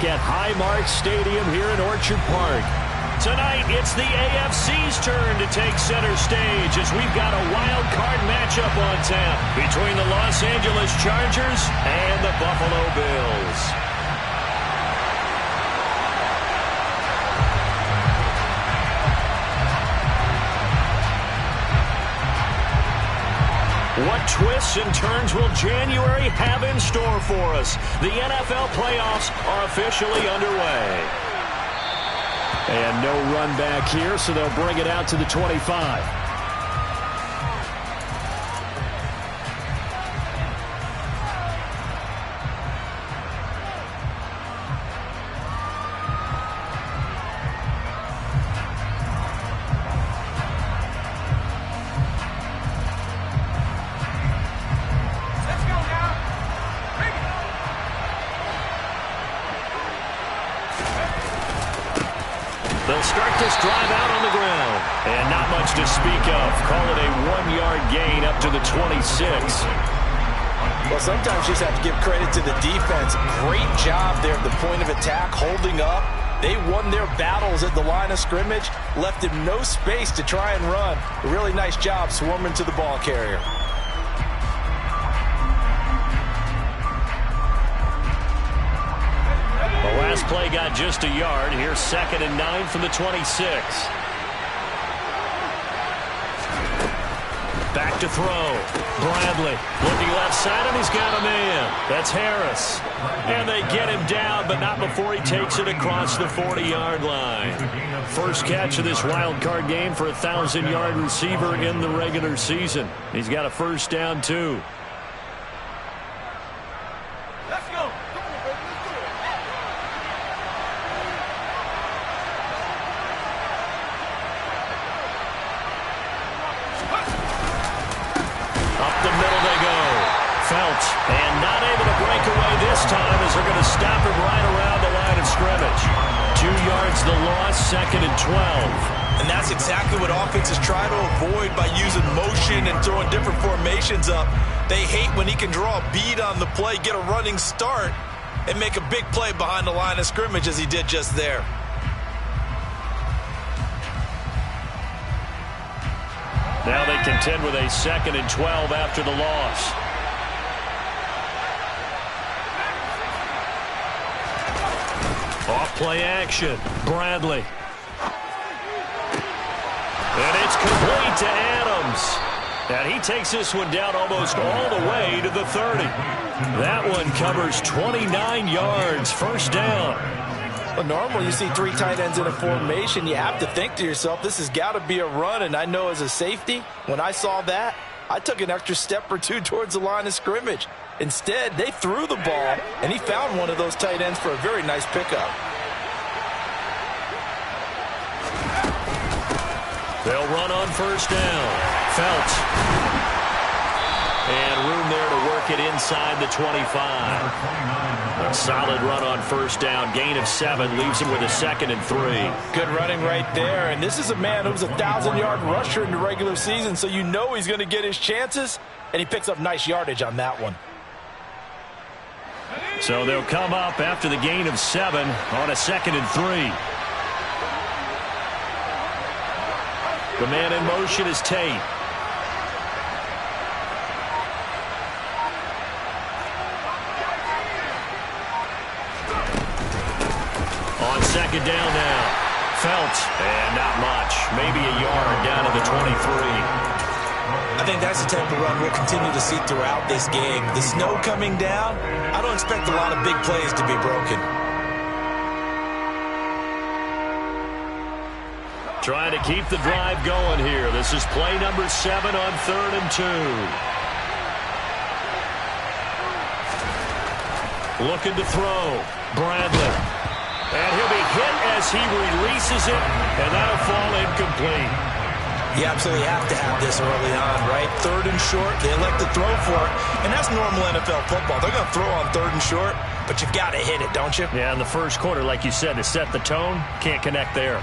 back at Highmark Stadium here in Orchard Park. Tonight, it's the AFC's turn to take center stage as we've got a wild card matchup on tap between the Los Angeles Chargers and the Buffalo Bills. What twists and turns will January have in store for us? The NFL playoffs are officially underway. And no run back here, so they'll bring it out to the 25. They'll start this drive out on the ground. And not much to speak of. Call it a 1-yard gain up to the 26. Well, sometimes you just have to give credit to the defense. Great job there at the point of attack, holding up. They won their battles at the line of scrimmage, left him no space to try and run. A really nice job swarming to the ball carrier. The last play got just a yard. Here's 2nd and 9 from the 26. Back to throw. Bradley looking left side, and he's got a man. That's Harris. And they get him down, but not before he takes it across the 40-yard line. First catch of this wild card game for a 1,000-yard receiver in the regular season. He's got a first down, too. And not able to break away this time as they're going to stop him right around the line of scrimmage. 2 yards the loss, 2nd and 12. And that's exactly what offenses try to avoid by using motion and throwing different formations up. They hate when he can draw a bead on the play, get a running start, and make a big play behind the line of scrimmage as he did just there. Now they contend with a 2nd and 12 after the loss. Off play action. Bradley. And it's complete to Adams. And he takes this one down almost all the way to the 30. That one covers 29 yards. First down. Well, normally you see 3 tight ends in a formation. You have to think to yourself, this has got to be a run. And I know as a safety, when I saw that, I took an extra step or 2 towards the line of scrimmage. Instead, they threw the ball, and he found one of those tight ends for a very nice pickup. They'll run on first down. Felts. And room there to work it inside the 25. A solid run on first down. Gain of 7 leaves him with a 2nd and 3. Good running right there. And this is a man who's a 1,000-yard rusher in the regular season, so you know he's going to get his chances, and he picks up nice yardage on that one. So they'll come up after the gain of 7 on a 2nd and 3. The man in motion is Tate. On 2nd down now. Felts. And not much. Maybe a yard down to the 23. I think that's the type of run we'll continue to see throughout this game. The snow coming down, I don't expect a lot of big plays to be broken. Trying to keep the drive going here. This is play number 7 on 3rd and 2. Looking to throw. Bradley. And he'll be hit as he releases it, and that'll fall incomplete. You absolutely have to have this early on, right? 3rd and short, they elect to throw for it, and that's normal NFL football. They're going to throw on 3rd and short, but you've got to hit it, don't you? Yeah, in the first quarter, like you said, to set the tone, can't connect there.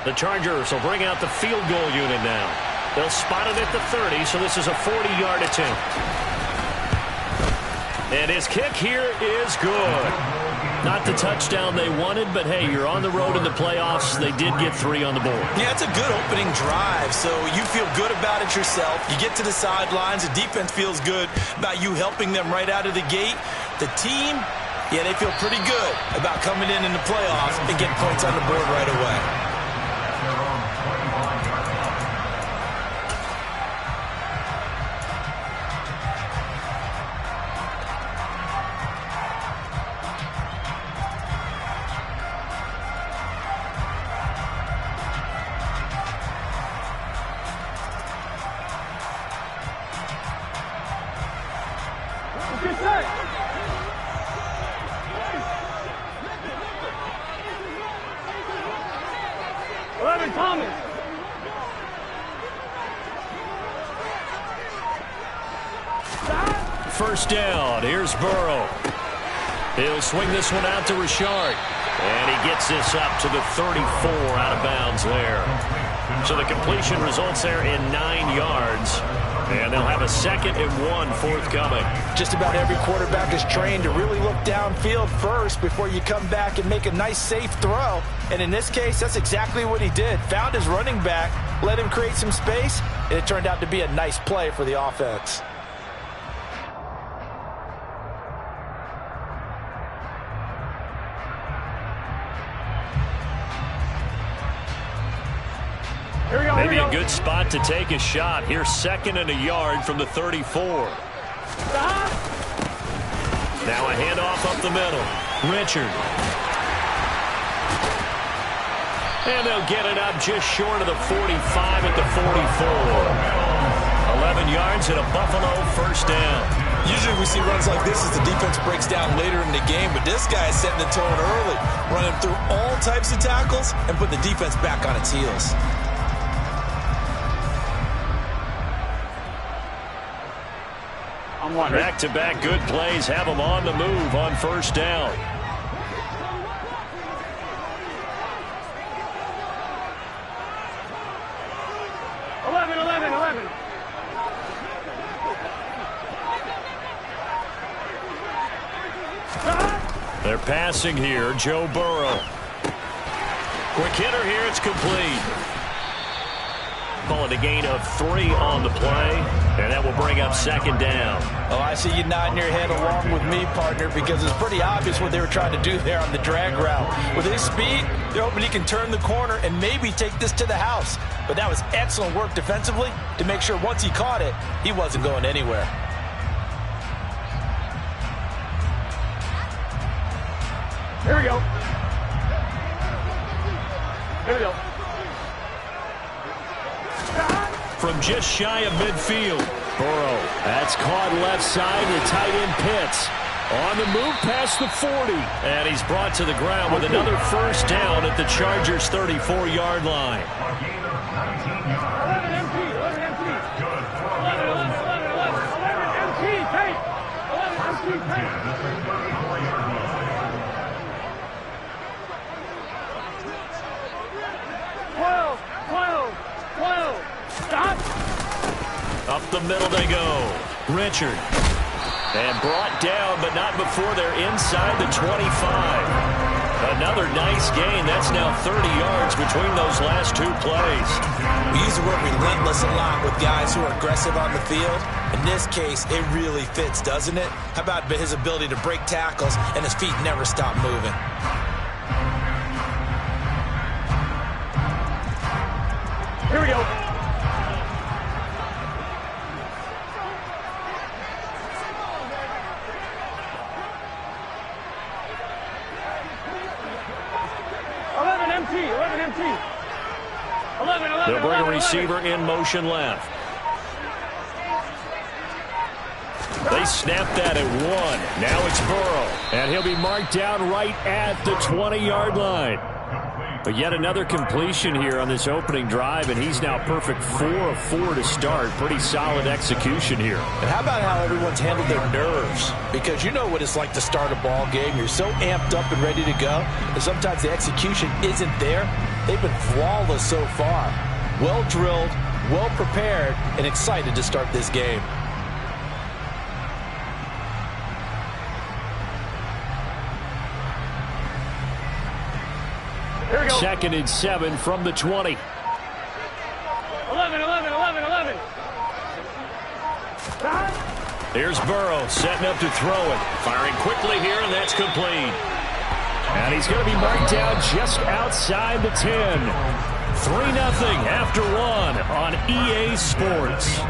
The Chargers will bring out the field goal unit now. They'll spot it at the 30, so this is a 40-yard attempt. And his kick here is good. Not the touchdown they wanted, but hey, you're on the road in the playoffs. They did get 3 on the board. Yeah, it's a good opening drive, so you feel good about it yourself. You get to the sidelines. The defense feels good about you helping them right out of the gate. The team, yeah, they feel pretty good about coming in the playoffs and getting points on the board right away. First down. Here's Burrow. He'll swing this one out to Richard. And he gets this up to the 34 out of bounds there. So the completion results there in 9 yards. And they'll have a 2nd and 1 forthcoming. Just about every quarterback is trained to really look downfield first before you come back and make a nice, safe throw. And in this case, that's exactly what he did. Found his running back, let him create some space, and it turned out to be a nice play for the offense. Maybe a good spot to take a shot. Here's 2nd and a yard from the 34. Now a handoff up the middle. Richard. And they'll get it up just short of the 45 at the 44. 11 yards and a Buffalo first down. Usually we see runs like this as the defense breaks down later in the game, but this guy is setting the tone early, running through all types of tackles and put the defense back on its heels. Back-to-back good plays have them on the move on first down. They're passing here. Joe Burrow. Quick hitter here. It's complete. Call it a gain of 3 on the play, and that will bring up 2nd down. Oh, I see you nodding your head along with me, partner, because it's pretty obvious what they were trying to do there on the drag route. With his speed, they're hoping he can turn the corner and maybe take this to the house. But that was excellent work defensively to make sure once he caught it, he wasn't going anywhere. Here we go. Here we go. From just shy of midfield. Burrow. That's caught left side. The tight end Pitts. On the move past the 40. And he's brought to the ground with another first down at the Chargers' 34-yard line. 11 MT. 11 MT. 11 MT. Tape. 11 MT. Tape. 12. Stop. Up the middle they go. Richard. And brought down, but not before they're inside the 25. Another nice gain. That's now 30 yards between those last 2 plays. We use the word relentless a lot with guys who are aggressive on the field. In this case, it really fits, doesn't it? How about his ability to break tackles and his feet never stop moving? Here we go. They'll bring a receiver in motion left. They snap that at 1. Now it's Burrow. And he'll be marked down right at the 20-yard line. But yet another completion here on this opening drive, and he's now perfect 4 of 4 to start. Pretty solid execution here. And how about how everyone's handled their nerves? Because you know what it's like to start a ball game. You're so amped up and ready to go, and sometimes the execution isn't there. They've been flawless so far. Well drilled, well prepared, and excited to start this game. Here we go. 2nd and 7 from the 20. 11, 11, 11, 11. Stop. Here's Burrow setting up to throw it. Firing quickly here, and that's complete. And he's going to be marked down just outside the 10. 3-0 after 1 on EA Sports.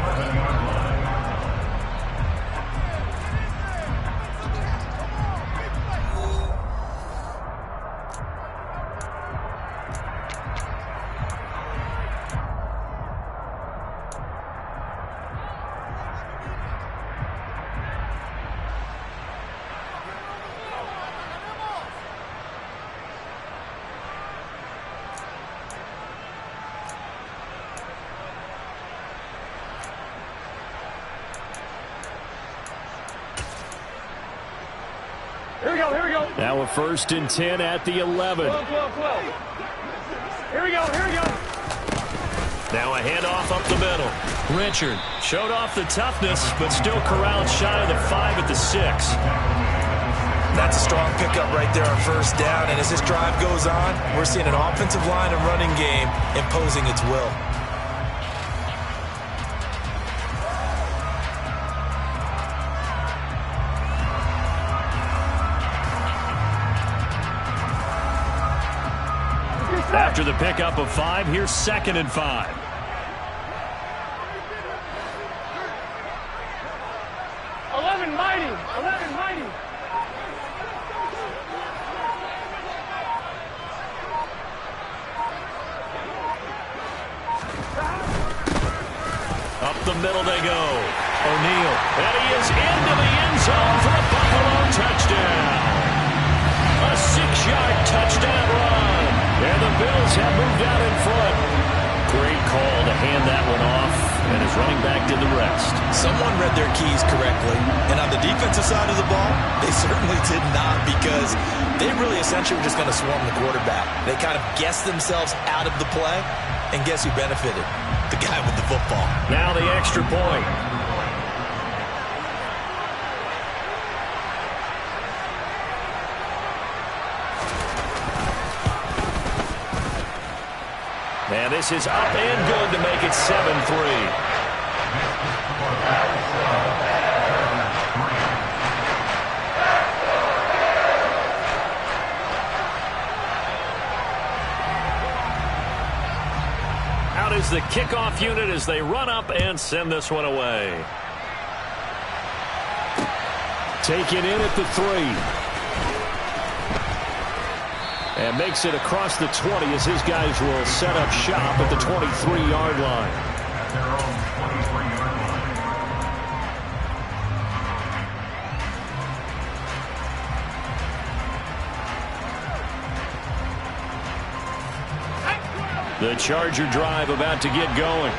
Here we go, here we go. Now a 1st and 10 at the 11. 12, 12, 12. Here we go, here we go. Now a handoff up the middle. Richard showed off the toughness, but still corralled shy of the 5 at the 6. That's a strong pickup right there on 1st down. And as this drive goes on, we're seeing an offensive line and running game imposing its will. After the pickup of 5, here's 2nd and 5. Mighty. 11 mighty. Up the middle they go. O'Neal. And he is into the end zone for a Buffalo touchdown. A 6-yard touchdown run. And the Bills have moved out in front. Great call to hand that one off. And his running back did the rest. Someone read their keys correctly. And on the defensive side of the ball, they certainly did not, because they really essentially were just going to swarm the quarterback. They kind of guessed themselves out of the play. And guess who benefited? The guy with the football. Now the extra point. And this is up and good to make it 7-3. Out is the kickoff unit as they run up and send this one away. Taken in at the 3. And makes it across the 20 as his guys will set up shop at the 23-yard line. The Charger drive about to get going.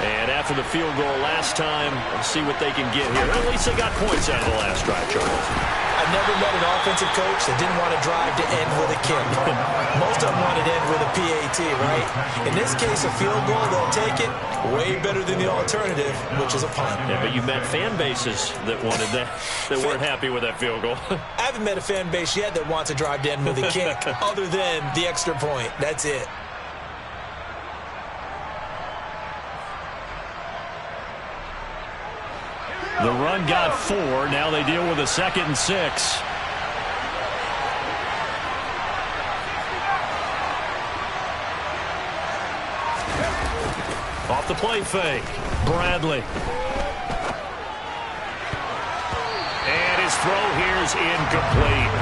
And after the field goal last time, let's see what they can get here. At least they got points out of the last drive, Charles. I've never met an offensive coach that didn't want to drive to end with a kick. Most of them wanted to end with a PAT, right? In this case, a field goal, they'll take it. Way better than the alternative, which is a punt. Yeah, but you met fan bases that wanted that, that weren't happy with that field goal. I haven't met a fan base yet that wants to drive to end with a kick, other than the extra point. That's it. The run got 4. Now they deal with a 2nd and 6. Off the play fake. Bradley. And his throw here is incomplete.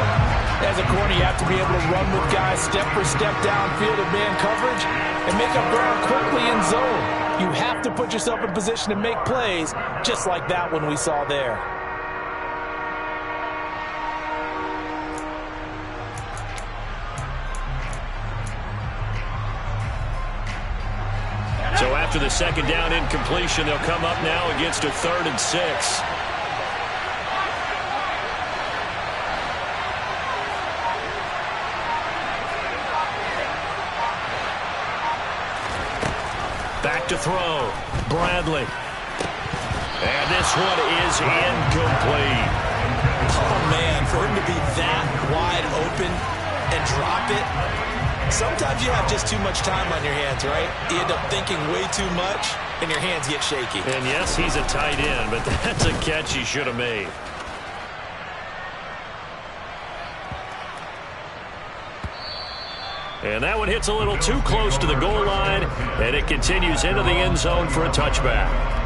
As a corner, you have to be able to run with guys step for step downfield in man coverage and make up ground quickly in zone. You have to put yourself in position to make plays, just like that one we saw there. So after the 2nd down incompletion, they'll come up now against a 3rd and 6. to throw. Bradley. And this one is incomplete. Oh, man, for him to be that wide open and drop it. Sometimes you have just too much time on your hands, right? You end up thinking way too much, and your hands get shaky. And yes, he's a tight end, but that's a catch he should have made. And that one hits a little too close to the goal line, and it continues into the end zone for a touchback.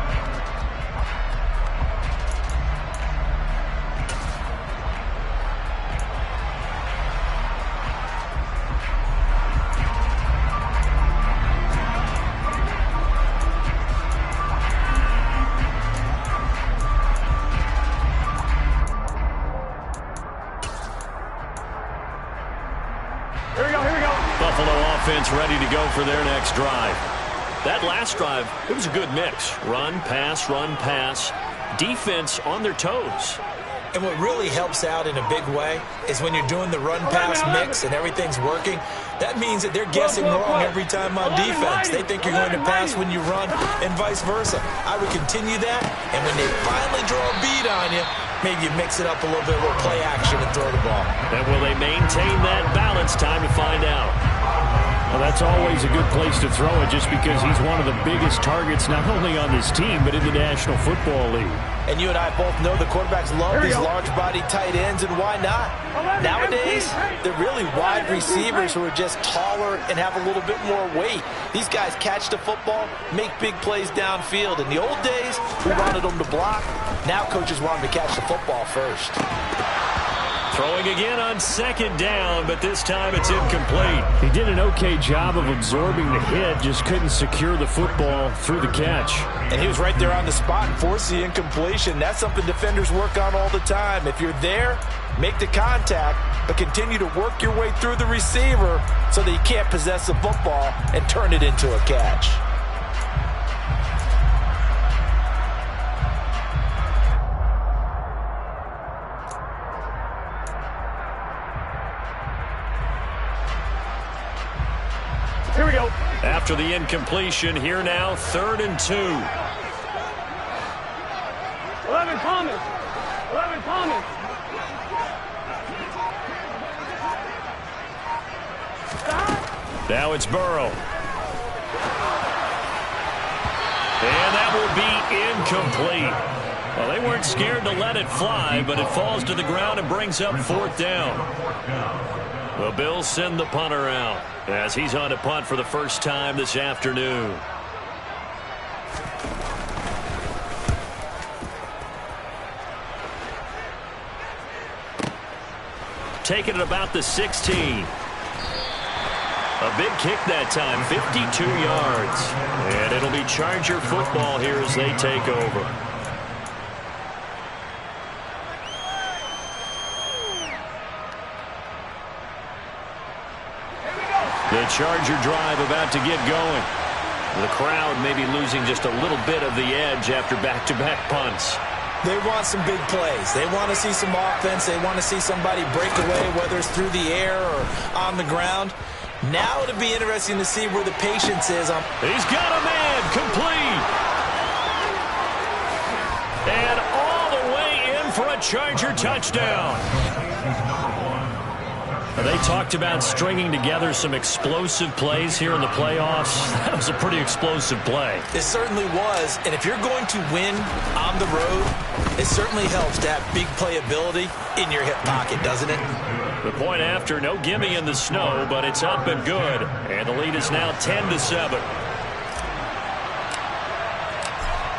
Ready to go for their next drive. That last drive, it was a good mix. Run, pass, defense on their toes. And what really helps out in a big way is when you're doing the run-pass mix and everything's working, that means that they're guessing wrong every time on defense. They think you're going to pass when you run and vice versa. I would continue that, and when they finally draw a beat on you, maybe you mix it up a little bit, a little play action and throw the ball. And will they maintain that balance? Time to find out. Well, that's always a good place to throw it just because he's one of the biggest targets not only on this team but in the National Football League. And you and I both know the quarterbacks love these large-body tight ends, and why not? Nowadays, they're really wide receivers who are just taller and have a little bit more weight. These guys catch the football, make big plays downfield. In the old days, we wanted them to block. Now coaches want them to catch the football first. Throwing again on second down, but this time it's incomplete. He did an okay job of absorbing the hit, just couldn't secure the football through the catch. And he was right there on the spot and forced the incompletion. That's something defenders work on all the time. If you're there, make the contact, but continue to work your way through the receiver so that you can't possess the football and turn it into a catch. Here we go. After the incompletion, here now, 3rd and 2. 11 Thomas. 11 Thomas. Now it's Burrow. And that will be incomplete. Well, they weren't scared to let it fly, but it falls to the ground and brings up 4th down. The Bills send the punter out as he's on to punt for the first time this afternoon. Taking it about the 16. A big kick that time, 52 yards. And it'll be Charger football here as they take over. The Charger drive about to get going. The crowd may be losing just a little bit of the edge after back-to-back punts. They want some big plays. They want to see some offense. They want to see somebody break away, whether it's through the air or on the ground. Now it'll be interesting to see where the patience is. He's got a man, complete. And all the way in for a Charger touchdown. They talked about stringing together some explosive plays here in the playoffs. That was a pretty explosive play. It certainly was. And if you're going to win on the road, it certainly helps to have big playability in your hip pocket, doesn't it? The point after, no gimme in the snow, but it's up and good. And the lead is now 10-7.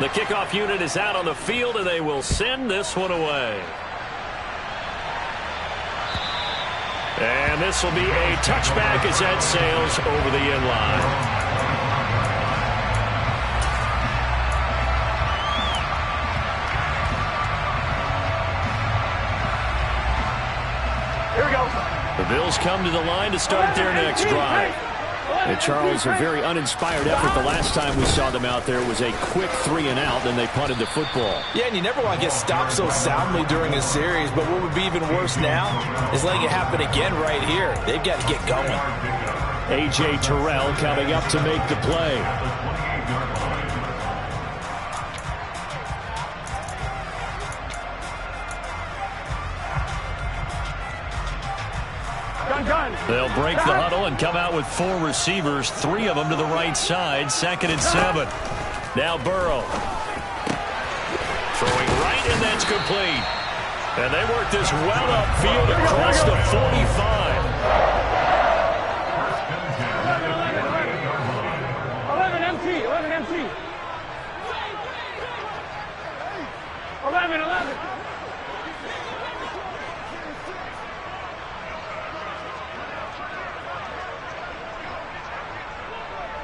The kickoff unit is out on the field, and they will send this one away. And this will be a touchback as that sails over the end line. Here we go. The Bills come to the line to start their next drive. And Charles, a very uninspired effort. The last time we saw them out there was a quick 3-and-out, then they punted the football. Yeah, and you never want to get stopped so soundly during a series, but what would be even worse now is letting it happen again right here. They've got to get going. A.J. Terrell coming up to make the play. They'll break the huddle and come out with 4 receivers, 3 of them to the right side, 2nd and 7. Now Burrow. Throwing right, and that's complete. And they work this well upfield across the 45. 11 MT, 11 MT. 11, 11.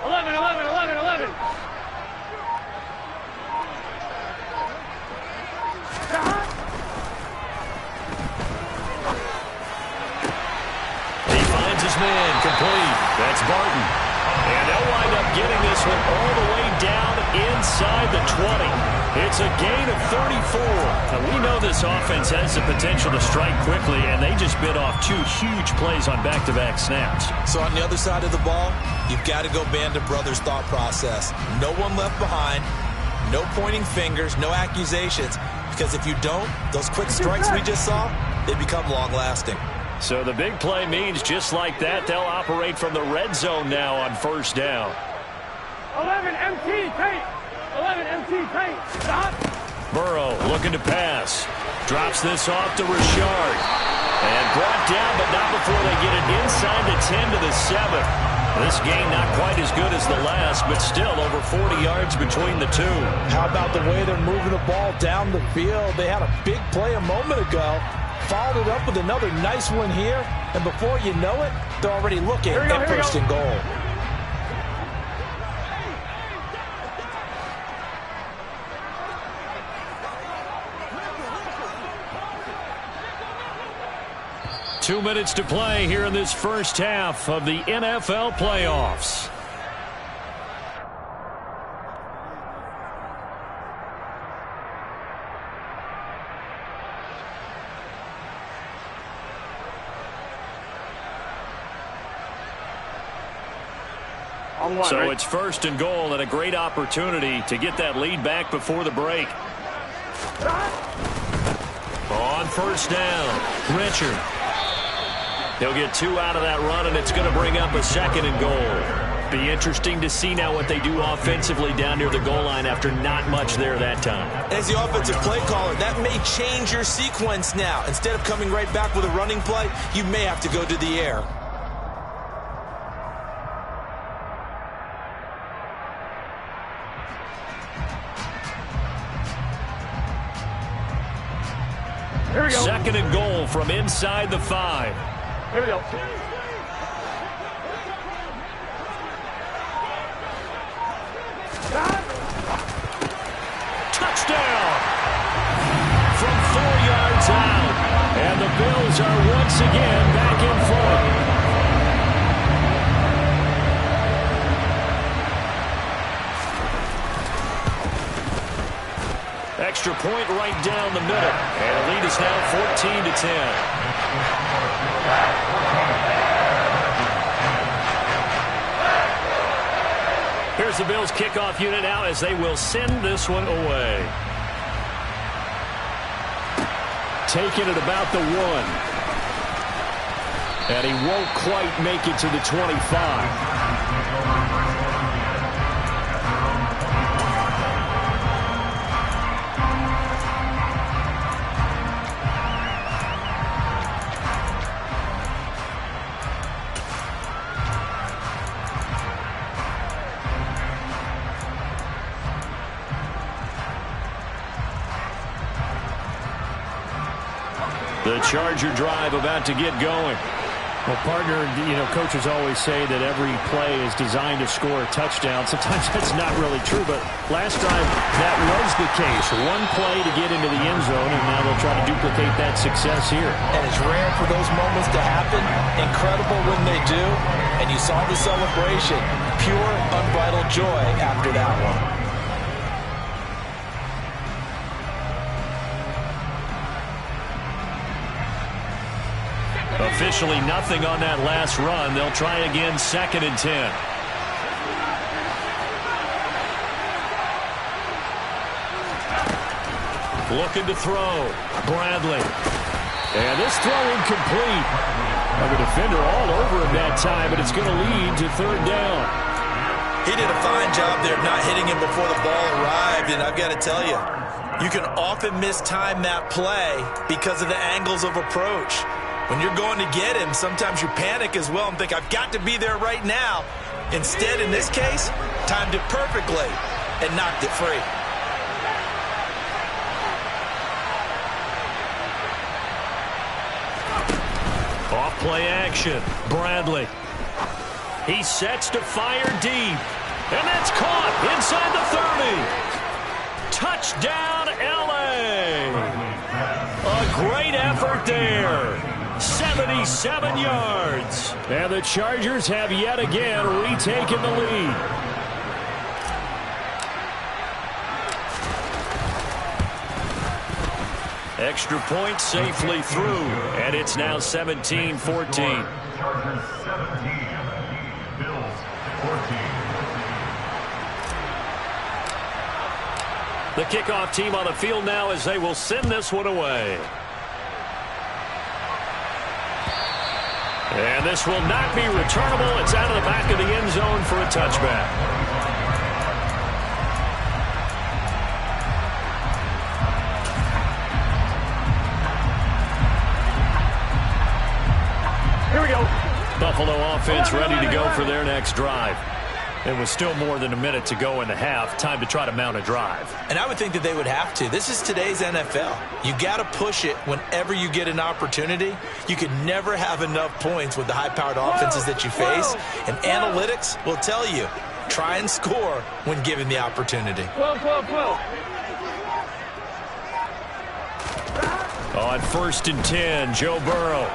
11, 11, 11, 11. He finds his man, complete. That's Barton. And they'll wind up getting this one all the way down inside the 20. It's a gain of 34. Now, we know this offense has the potential to strike quickly, and they just bit off 2 huge plays on back-to-back snaps. So on the other side of the ball, you've got to go Band of Brothers thought process. No one left behind, no pointing fingers, no accusations, because if you don't, those quick strikes we just saw, they become long-lasting. So the big play means just like that, they'll operate from the red zone now on 1st down. 11 MT, tight. 11 MT, tight. Stop. Burrow looking to pass. Drops this off to Richard. And brought down, but not before they get it inside the 10 to the 7. This game not quite as good as the last, but still over 40 yards between the 2. How about the way they're moving the ball down the field? They had a big play a moment ago. Followed it up with another nice one here. And before you know it, they're already looking at 1st and goal. Two minutes to play here in this first half of the NFL playoffs. So it's 1st and goal and a great opportunity to get that lead back before the break. On 1st down, Richard. He'll get 2 out of that run, and it's going to bring up a 2nd and goal. Be interesting to see now what they do offensively down near the goal line after not much there that time. As the offensive play caller, that may change your sequence now. Instead of coming right back with a running play, you may have to go to the air. Here we go. 2nd and goal from inside the 5. Here we go. Touchdown! From 4 yards out. And the Bills are once again back in front. Extra point right down the middle. And the lead is now 14-10. Here's the Bills kickoff unit now as they will send this one away. Taking it about the 1. And he won't quite make it to the 25. The Charger drive about to get going. Well, partner, coaches always say that every play is designed to score a touchdown. Sometimes that's not really true, but last time that was the case. One play to get into the end zone, and now they'll try to duplicate that success here. And it's rare for those moments to happen. Incredible when they do. And you saw the celebration. Pure, unbridled joy after that one. Officially nothing on that last run. They'll try again, 2nd and 10. Looking to throw. Bradley. And this throw incomplete. Well, the defender all over him that time, but it's going to lead to third down. He did a fine job there of not hitting him before the ball arrived, and I've got to tell you, you can often mistime that play because of the angles of approach. When you're going to get him, sometimes you panic as well and think, I've got to be there right now. Instead, in this case, timed it perfectly and knocked it free. Off play action. Bradley. He sets to fire deep. And that's caught inside the 30. Touchdown, L.A. A great effort there. 77 yards. And the Chargers have yet again retaken the lead. Extra point safely through, and it's now 17-14. Chargers 17, Bills 14. The kickoff team on the field now as they will send this one away. And this will not be returnable. It's out of the back of the end zone for a touchback. Here we go. Buffalo offense ready to go for their next drive. It was still more than a minute to go in the half. Time to try to mount a drive. And I would think that they would have to. This is today's NFL. You got to push it whenever you get an opportunity. You can never have enough points with the high-powered offenses that you face. And analytics will tell you, try and score when given the opportunity. 12, 12, 12. On 1st and 10, Joe Burrow.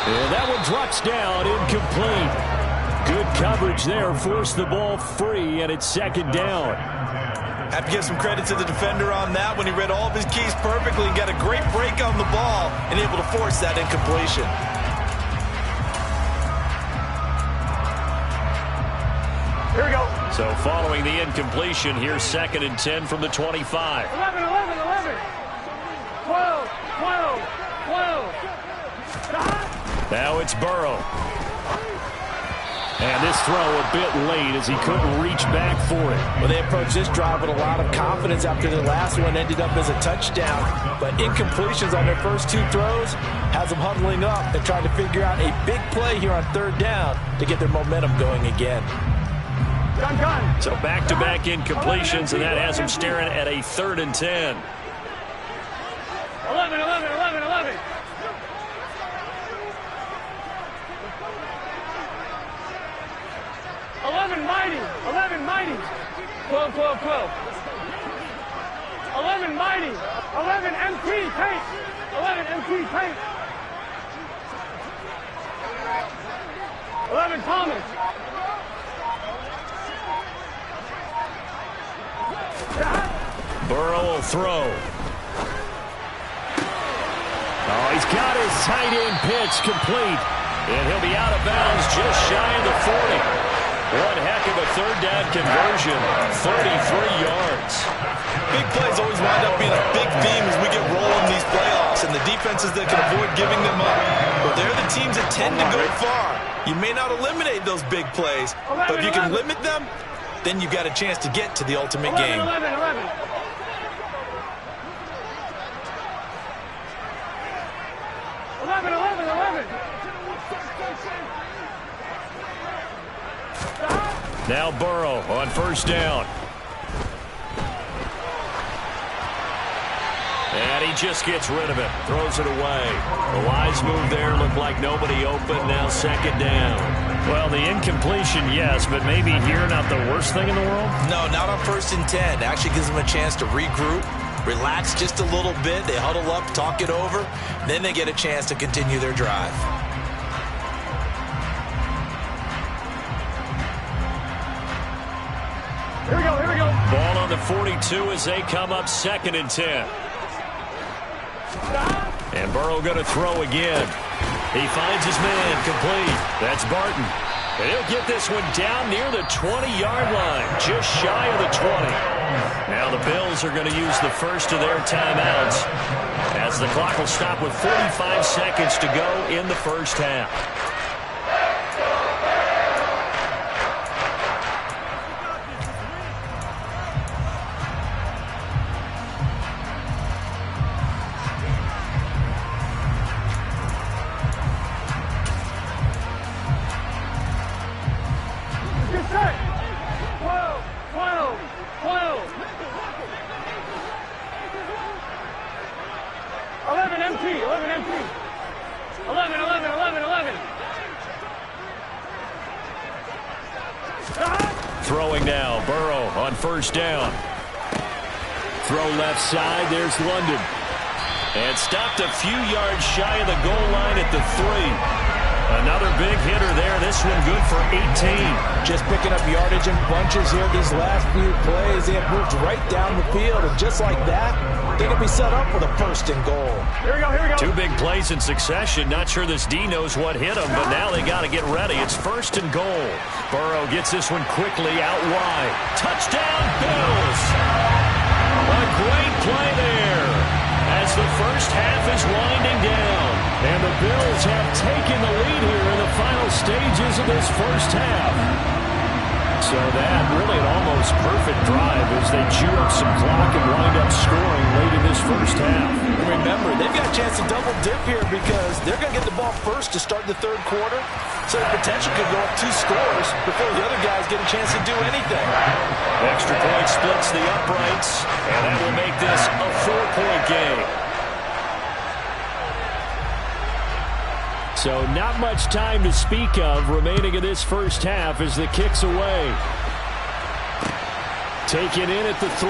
And that one drops down, incomplete. Good coverage there, forced the ball free, and it's second down. Have to give some credit to the defender on that when he read all of his keys perfectly and got a great break on the ball and able to force that incompletion. Here we go. So following the incompletion, here's 2nd and 10 from the 25. 11, 11, 11. 12, 12, 12. Now it's Burrow. And this throw a bit late as he couldn't reach back for it. Well, they approached this drive with a lot of confidence after the last one ended up as a touchdown. But incompletions on their first two throws has them huddling up and trying to figure out a big play here on 3rd down to get their momentum going again. Gun. So back-to-back incompletions, and that has them staring at a 3rd and 10. 11, 11, 11, 11. 11 mighty, 11 mighty, 12, 12, 12. 11 mighty, 11 MT tape, 11 MT tape. 11 Thomas. Burrow will throw. Oh, he's got his tight end pitch complete. And he'll be out of bounds just shy of the 40. One heck of a 3rd down conversion, 33 yards. Big plays always wind up being a big theme as we get rolling these playoffs, and the defenses that can avoid giving them up, well, they're the teams that tend to go far. You may not eliminate those big plays, but if you can limit them, then you've got a chance to get to the ultimate 11, game. 11, 11. 11, 11, 11. Now Burrow on 1st down. And he just gets rid of it, throws it away. The wise move there, looked like nobody open, now 2nd down. Well, the incompletion, yes, but maybe here not the worst thing in the world? No, not on 1st and 10. Actually gives them a chance to regroup, relax just a little bit. They huddle up, talk it over. Then they get a chance to continue their drive. Here we go, here we go. Ball on the 42 as they come up 2nd and 10. And Burrow going to throw again. He finds his man complete. That's Barton. And he'll get this one down near the 20-yard line, just shy of the 20. Now the Bills Bills are going to use the first of their timeouts as the clock will stop with 45 seconds to go in the first half. Throwing now, Burrow on first down. Throw left side, there's London. And stopped a few yards shy of the goal line at the 3. Another big hitter there, this one good for 18. Just picking up yardage in bunches here these last few plays. They have moved right down the field, and just like that, they're going to be set up with a first and goal. Here we go, here we go. Two big plays in succession. Not sure this D knows what hit him, but now they got to get ready. It's first and goal. Burrow gets this one quickly out wide. Touchdown, Bills! A great play there as the first half is winding down. And the Bills have taken the lead here in the final stages of this first half. So that really an almost perfect drive as they chew up some clock and wind up scoring late in this first half. And remember, they've got a chance to double dip here because they're going to get the ball first to start the third quarter. So the potential could go up 2 scores before the other guys get a chance to do anything. Extra point splits the uprights, and that will make this a 4-point game. So not much time to speak of remaining in this first half as the kick's away. Taken in at the 3.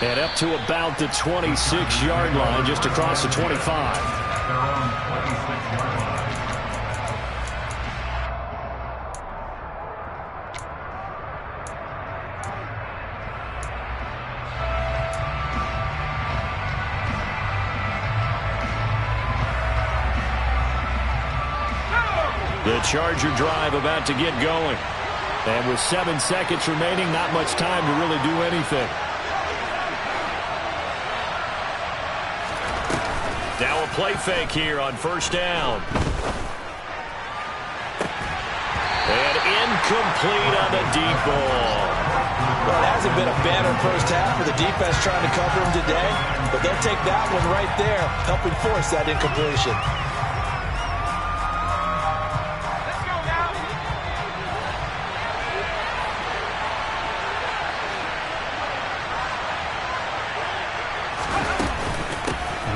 And up to about the 26-yard line, just across the 25. The Charger drive about to get going. And with 7 seconds remaining, not much time to really do anything. Now a play fake here on first down. And incomplete on the deep ball. Well, it hasn't been a banner first half for the defense trying to cover him today, but they'll take that one right there, helping force that incompletion.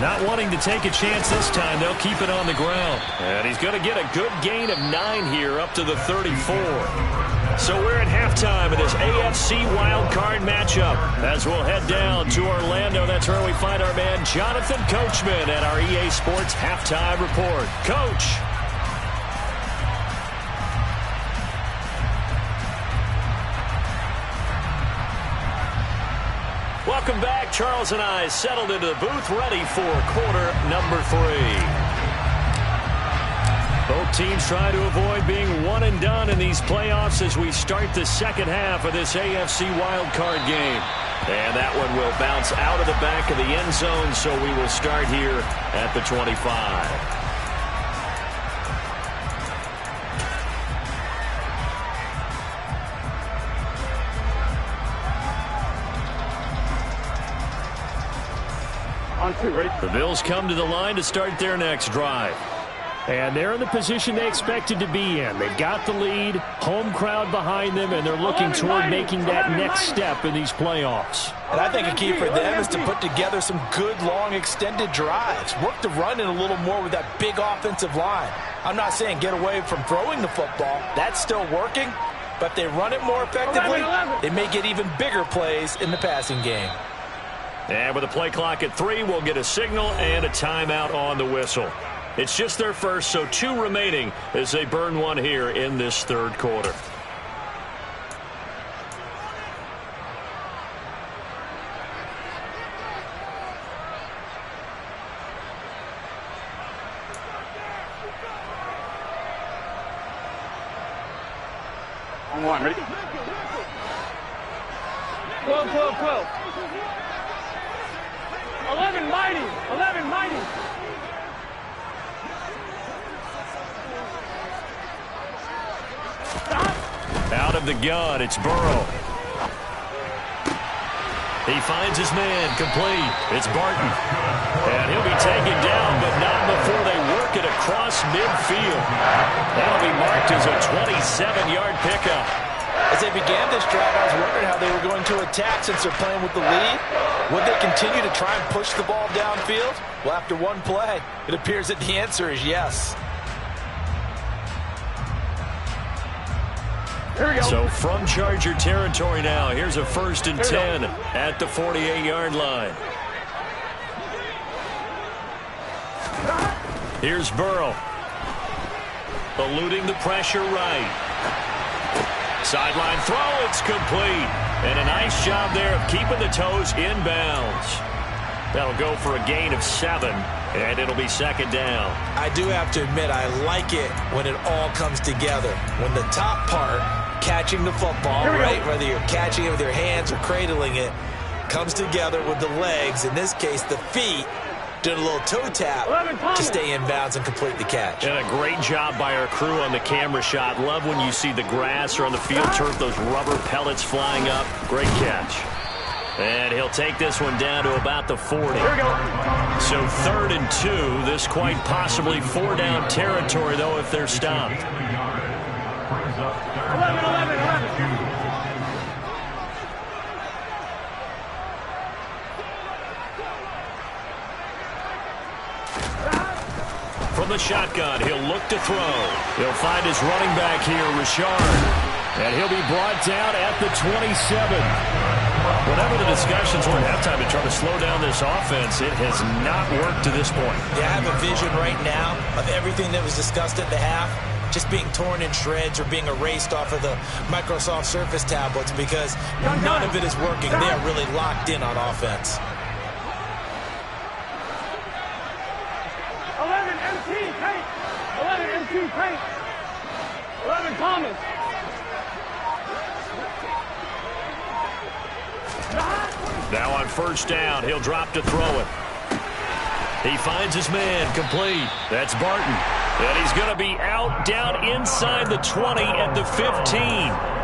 Not wanting to take a chance this time, they'll keep it on the ground. And he's going to get a good gain of 9 here up to the 34. So we're at halftime of this AFC wildcard matchup. As we'll head down to Orlando, that's where we find our man Jonathan Coachman at our EA Sports Halftime Report. Coach. Welcome back. Charles and I settled into the booth, ready for quarter number 3. Both teams try to avoid being one and done in these playoffs as we start the second half of this AFC wildcard game. And that one will bounce out of the back of the end zone, so we will start here at the 25. The Bills come to the line to start their next drive. And they're in the position they expected to be in. They've got the lead, home crowd behind them, and they're looking toward making that next step in these playoffs. And I think a key for them is to put together some good, long, extended drives. Work the run in a little more with that big offensive line. I'm not saying get away from throwing the football. That's still working. But if they run it more effectively, they may get even bigger plays in the passing game. And with a play clock at 3, we'll get a signal and a timeout on the whistle. It's just their first, so 2 remaining as they burn one here in this third quarter. On one, ready? 12, 12, 12. 11, mighty. 11, mighty. Stop. Out of the gun, it's Burrow. He finds his man, complete. It's Barton. And he'll be taken down, but not before they work it across midfield. That'll be marked as a 27-yard pickup. As they began this drive, I was wondering how they were going to attack since they're playing with the lead. Would they continue to try and push the ball downfield? Well, after one play, it appears that the answer is yes. Here we go. So from Charger territory now, here's a 1st and 10 at the 48-yard line. Here's Burrow. Eluding the pressure right. Sideline throw, it's complete. And a nice job there of keeping the toes inbounds. That'll go for a gain of 7, and it'll be 2nd down. I do have to admit, I like it when it all comes together. When the top part, catching the football, right, whether you're catching it with your hands or cradling it, comes together with the legs, in this case the feet, doing a little toe tap to stay in bounds and complete the catch. And a great job by our crew on the camera shot. Love when you see the grass or on the field turf, those rubber pellets flying up. Great catch. And he'll take this one down to about the 40. Here we go. So 3rd and 2. This quite possibly 4-down territory, though, if they're stopped. 11, 11, 11. From the shotgun, he'll look to throw. He'll find his running back here, Richard. And he'll be brought down at the 27. Whatever the discussions were at halftime to try to slow down this offense, it has not worked to this point. Yeah, I have a vision right now of everything that was discussed at the half just being torn in shreds or being erased off of the Microsoft Surface tablets because none of it is working. They are really locked in on offense. 11, MT, paint. 11, MT, paint. 11, Thomas. Now on 1st down, he'll drop to throw it. He finds his man, complete. That's Barton. And he's going to be out down inside the 20 at the 15.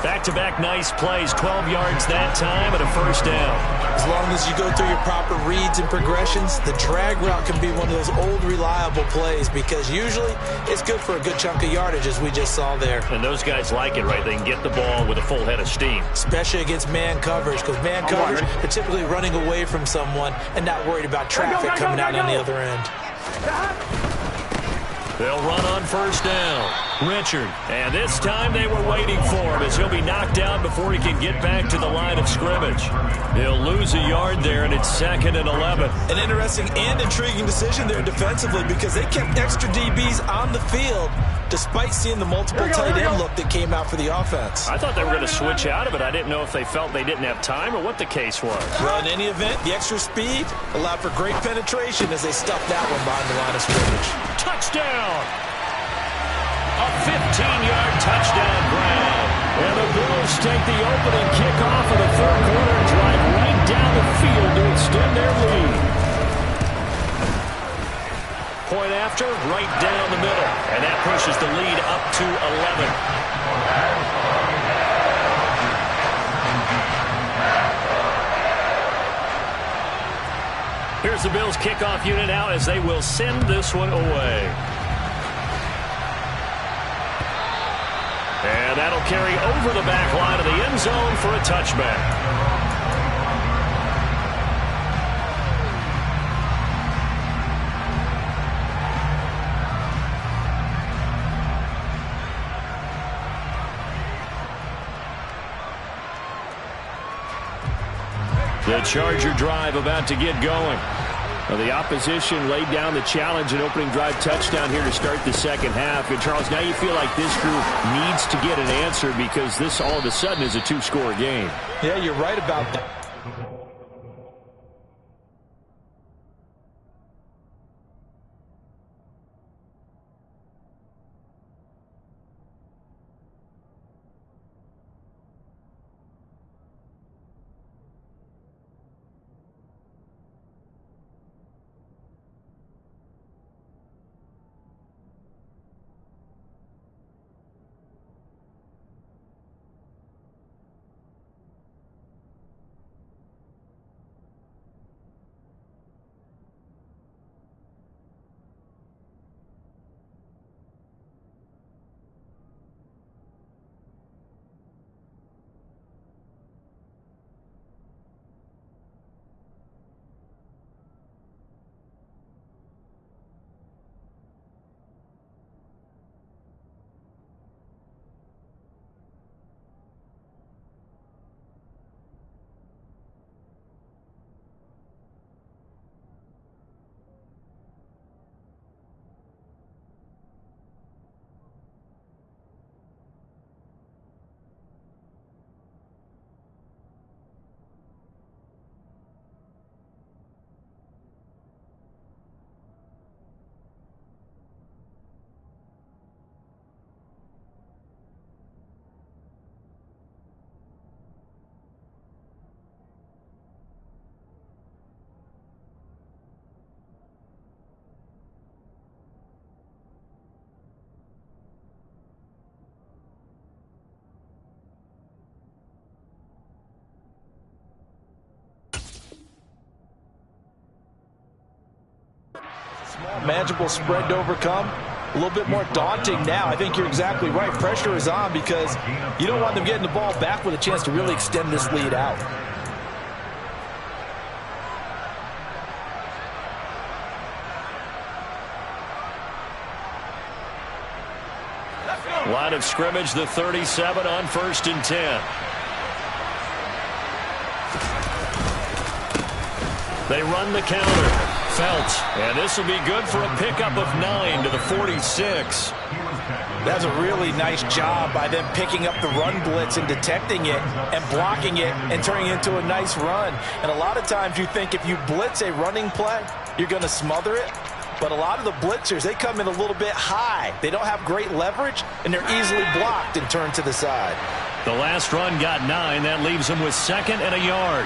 Back-to-back nice plays, 12 yards that time and a 1st down. As long as you go through your proper reads and progressions, the drag route can be one of those old reliable plays because usually it's good for a good chunk of yardage as we just saw there. And those guys like it, right? They can get the ball with a full head of steam. Especially against man coverage because man coverage, they're typically running away from someone and not worried about traffic coming out on the other end. They'll run on 1st down. Richard. And this time they were waiting for him as he'll be knocked down before he can get back to the line of scrimmage. He'll lose a yard there, and it's 2nd and 11. An interesting and intriguing decision there defensively because they kept extra DBs on the field despite seeing the multiple tight end look that came out for the offense. I thought they were going to switch out of it. I didn't know if they felt they didn't have time or what the case was. Well, in any event, the extra speed allowed for great penetration as they stuffed that one behind the line of scrimmage. Touchdown! A 15-yard touchdown grab. And the Bills take the opening kickoff of the 4th quarter and drive right down the field to extend their lead. Point after, right down the middle. And that pushes the lead up to 11. Here's the Bills kickoff unit out as they will send this one away. And that'll carry over the back line of the end zone for a touchback. The Charger drive about to get going. Well, the opposition laid down the challenge and opening drive touchdown here to start the 2nd half. And, Charles, now you feel like this group needs to get an answer because this all of a sudden is a 2-score game. Yeah, you're right about that. difficult, manageable spread to overcome. A little bit more daunting now. I think you're exactly right. Pressure is on because you don't want them getting the ball back with a chance to really extend this lead out. Line of scrimmage, the 37 on 1st and 10. They run the counter. Felts, and this will be good for a pickup of 9 to the 46. That's a really nice job by them picking up the run blitz and detecting it and blocking it and turning it into a nice run. And a lot of times you think if you blitz a running play, you're going to smother it. But a lot of the blitzers, they come in a little bit high. They don't have great leverage, and they're easily blocked and turned to the side. The last run got 9. That leaves them with 2nd and a yard.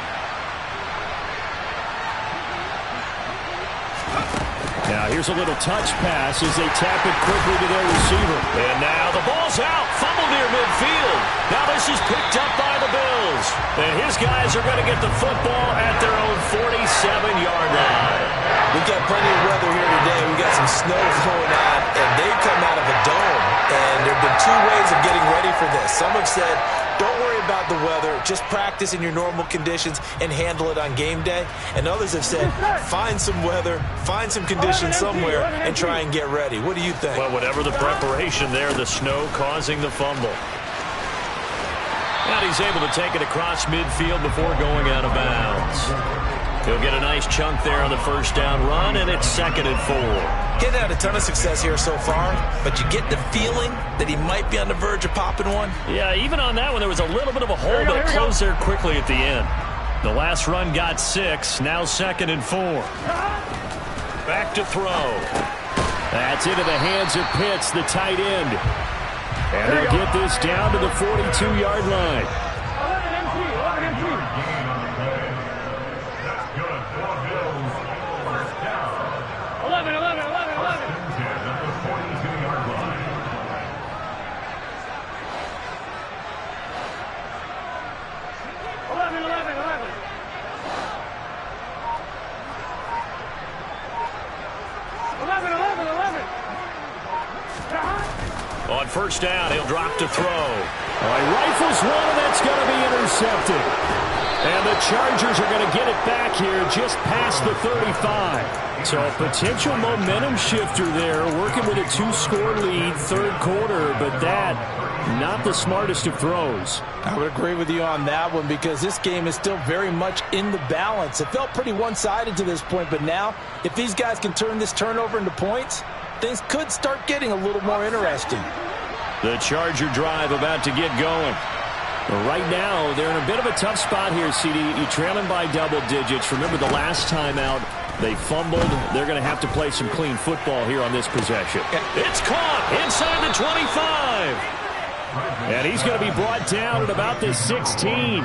Now here's a little touch pass as they tap it quickly to their receiver. And now the ball's out. Fumble near midfield. Now this is picked up by the Bills. And his guys are going to get the football at their own 47-yard line. We've got plenty of weather here today. We've got some snow going on, and they've come out of a dome. And there have been 2 ways of getting ready for this. Some have said, don't worry about the weather. Just practice in your normal conditions and handle it on game day. And others have said, find some weather, find some conditions somewhere, and try and get ready. What do you think? Well, whatever the preparation there, the snow causing the fumble. And he's able to take it across midfield before going out of bounds. He'll get a nice chunk there on the first down run, and it's 2nd and 4. Getting had a ton of success here so far, but you get the feeling that he might be on the verge of popping one. Yeah, even on that one, there was a little bit of a hole, but it closed there quickly at the end. The last run got 6, now 2nd and 4. Back to throw. That's into the hands of Pitts, the tight end. And they'll get this down to the 42-yard line. 11 MT. On first down, he'll drop to throw. All right, rifles one, and that's going to be intercepted. And the Chargers are going to get it back here just past the 35. So a potential momentum shifter there, working with a 2-score lead, 3rd quarter, but that, not the smartest of throws. I would agree with you on that one because this game is still very much in the balance. It felt pretty one-sided to this point, but now, if these guys can turn this turnover into points, things could start getting a little more interesting. The Charger drive about to get going. Right now, they're in a bit of a tough spot here, CD. You're trailing by double digits. Remember the last time out, they fumbled. They're going to have to play some clean football here on this possession. It's caught inside the 25. And he's going to be brought down at about the 16.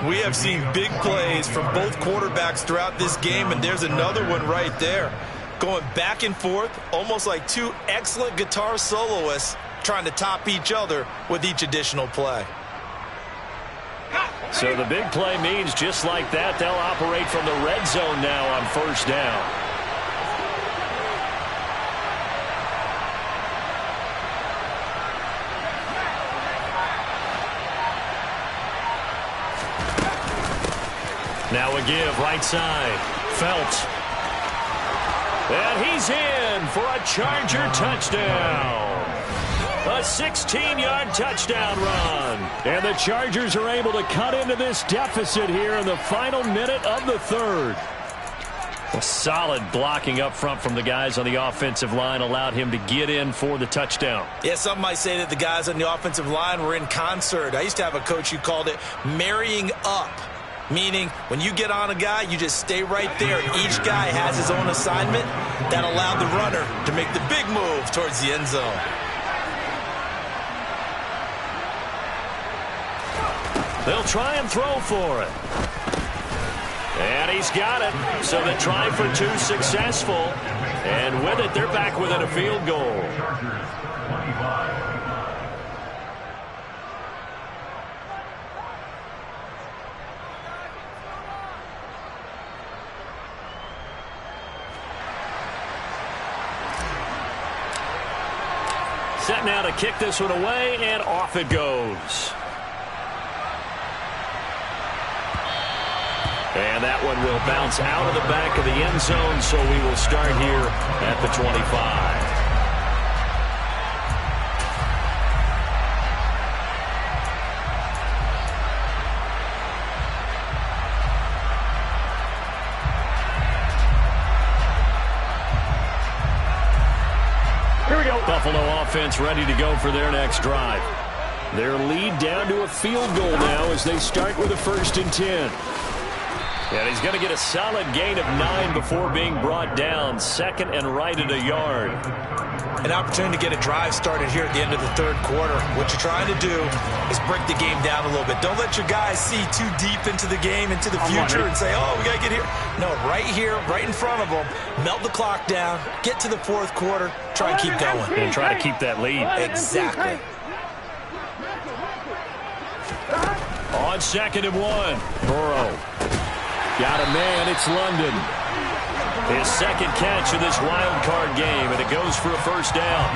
We have seen big plays from both quarterbacks throughout this game, and there's another one right there. Going back and forth, almost like 2 excellent guitar soloists trying to top each other with each additional play. So the big play means just like that, they'll operate from the red zone now on first down. Now a give, right side. Felts. And he's in for a Charger touchdown. A 16-yard touchdown run. And the Chargers are able to cut into this deficit here in the final minute of the 3rd. A solid blocking up front from the guys on the offensive line allowed him to get in for the touchdown. Yeah, some might say that the guys on the offensive line were in concert. I used to have a coach who called it marrying up, meaning when you get on a guy, you just stay right there. Each guy has his own assignment that allowed the runner to make the big move towards the end zone. They'll try and throw for it. And he's got it. So the try for 2 successful. And with it, they're back within a field goal. set now to kick this one away, and off it goes. And that one will bounce out of the back of the end zone, so we will start here at the 25. Buffalo offense ready to go for their next drive. Their lead down to a field goal now as they start with a 1st and 10. And he's going to get a solid gain of 9 before being brought down. 2nd and right at a yard. An opportunity to get a drive started here at the end of the 3rd quarter. What you're trying to do is break the game down a little bit. Don't let your guys see too deep into the game, into the future, and say, oh, we got to get here. No, right here, right in front of them. Melt the clock down. Get to the 4th quarter. Try and keep going. And try to keep that lead. Exactly. On 2nd and 1. Burrow. Got a man. It's London. His 2nd catch of this wild card game, and it goes for a 1st down.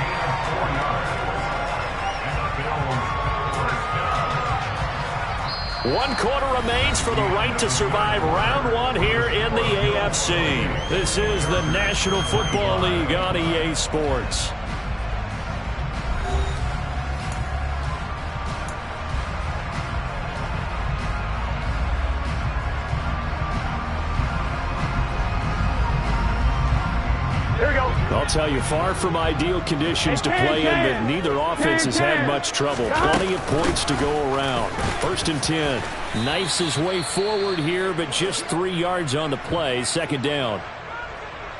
One quarter remains for the right to survive round 1 here in the AFC. This is the National Football League on EA Sports. I'll tell you, far from ideal conditions to play in, but neither offense has had much trouble. Plenty of points to go around. 1st and 10. Knifes his way forward here, but just 3 yards on the play. 2nd down.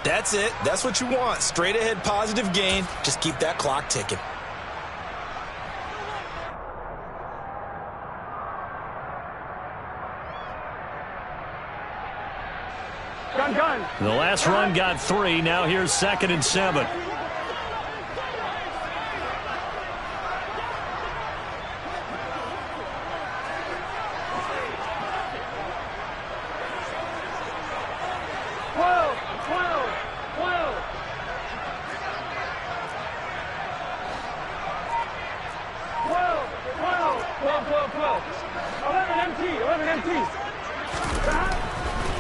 That's it. That's what you want. Straight ahead positive gain. Just keep that clock ticking. Gun. The last run got 3. Now here's 2nd and 7.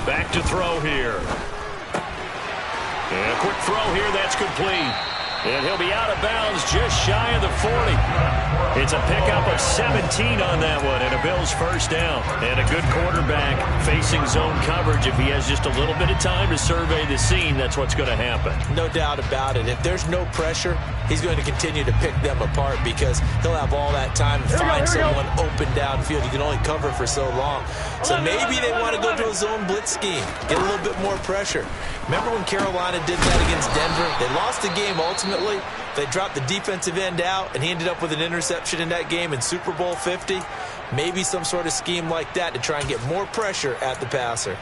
Back to throw here. And a quick throw here, that's complete. And he'll be out of bounds just shy of the 40. It's a pickup of 17 on that one, and a Bills 1st down. And a good quarterback facing zone coverage. If he has just a little bit of time to survey the scene, that's what's going to happen. No doubt about it. If there's no pressure, he's going to continue to pick them apart because he'll have all that time to find someone open downfield. You can only cover for so long. So maybe they want to go to a zone blitz scheme, get a little bit more pressure. Remember when Carolina did that against Denver? They lost the game ultimately. They dropped the defensive end out, and he ended up with an interception in that game in Super Bowl 50. Maybe some sort of scheme like that to try and get more pressure at the passer.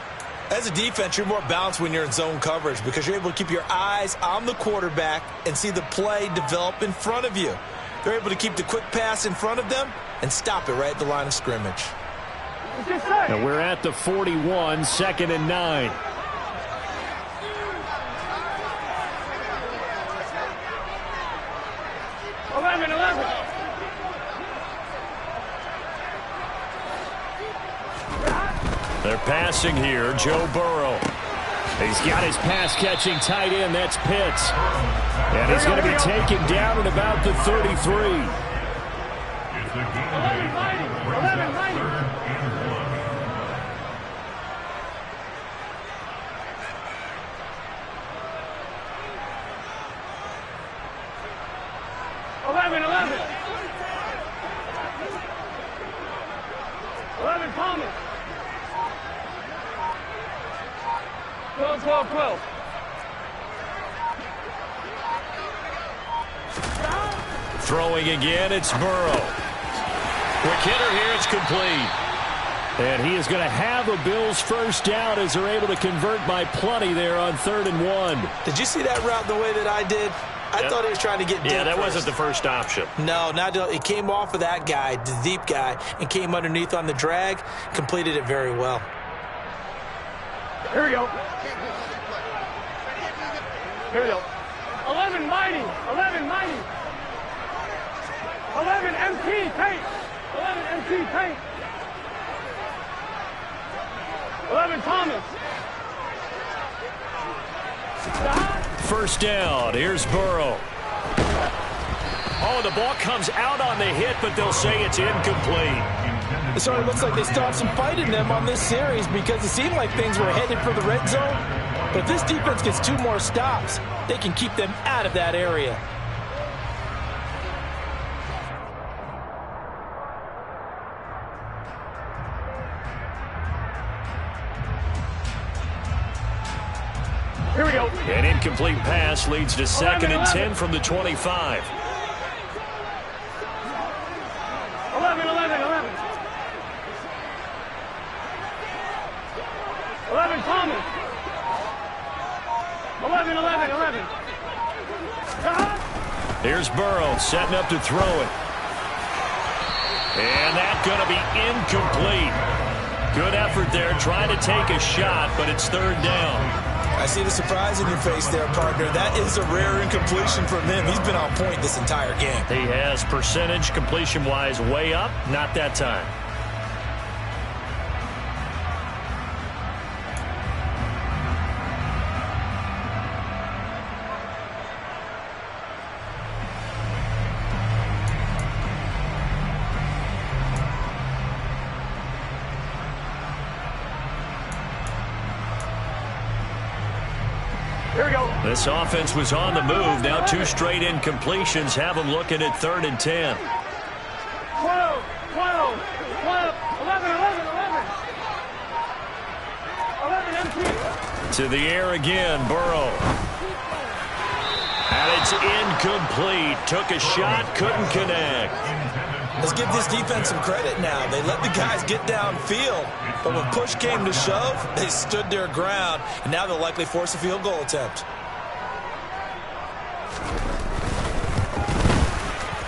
As a defense, you're more balanced when you're in zone coverage because you're able to keep your eyes on the quarterback and see the play develop in front of you. They're able to keep the quick pass in front of them and stop it right at the line of scrimmage. And we're at the 41, 2nd and 9. They're passing here. Joe Burrow. He's got his pass-catching tight end. That's Pitts. And he's going to be taken down at about the 33. It's the game. Thomas. 12. Throwing again, it's Burrow. Quick hitter here, it's complete. And he is going to have a Bills 1st down as they're able to convert by plenty there on 3rd and 1. Did you see that route the way that I did? I thought he was trying to get deep. Yeah, that first. wasn't the first option. No, it came off of that guy, the deep guy, and came underneath on the drag, completed it very well. Here we go. 11 mighty. 11 MT paint. 11 MT paint. 11 Thomas. First down. Here's Burrow. Oh, the ball comes out on the hit, but they'll say it's incomplete. It sort of looks like they stopped some fight in them on this series because it seemed like things were headed for the red zone. But if this defense gets 2 more stops, they can keep them out of that area. Here we go. An incomplete pass leads to 2nd and 10 from the 25. 11, 11, 11. 11 Thomas. 11, 11, 11. Here's Burrow setting up to throw it. And that's going to be incomplete. Good effort there, trying to take a shot, but it's 3rd down. I see the surprise in your face there, partner. That is a rare incompletion from him. He's been on point this entire game. He has percentage completion-wise way up, not that time. Here we go. This offense was on the move. Now 2 straight incompletions have them looking at 3rd and 10. 12, 12, 12, 11, 11, 11. 11 MT. To the air again, Burrow. And it's incomplete. Took a shot, couldn't connect. Let's give this defense some credit now. They let the guys get downfield, but when push came to shove, they stood their ground, and now they'll likely force a field goal attempt.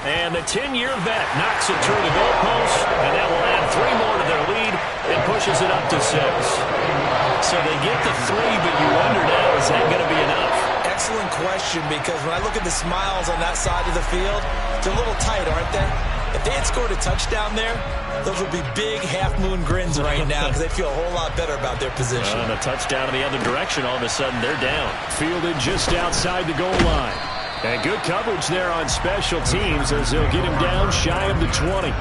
And the 10-year vet knocks it through the goalpost, and that will add 3 more to their lead and pushes it up to 6. So they get the 3, but you wonder now, is that going to be enough? Excellent question, because when I look at the smiles on that side of the field, they're a little tight, aren't they? If they had scored a touchdown there, those would be big half-moon grins right now because they feel a whole lot better about their position. And a touchdown in the other direction, all of a sudden they're down. Fielded just outside the goal line. And good coverage there on special teams as they'll get him down shy of the 20.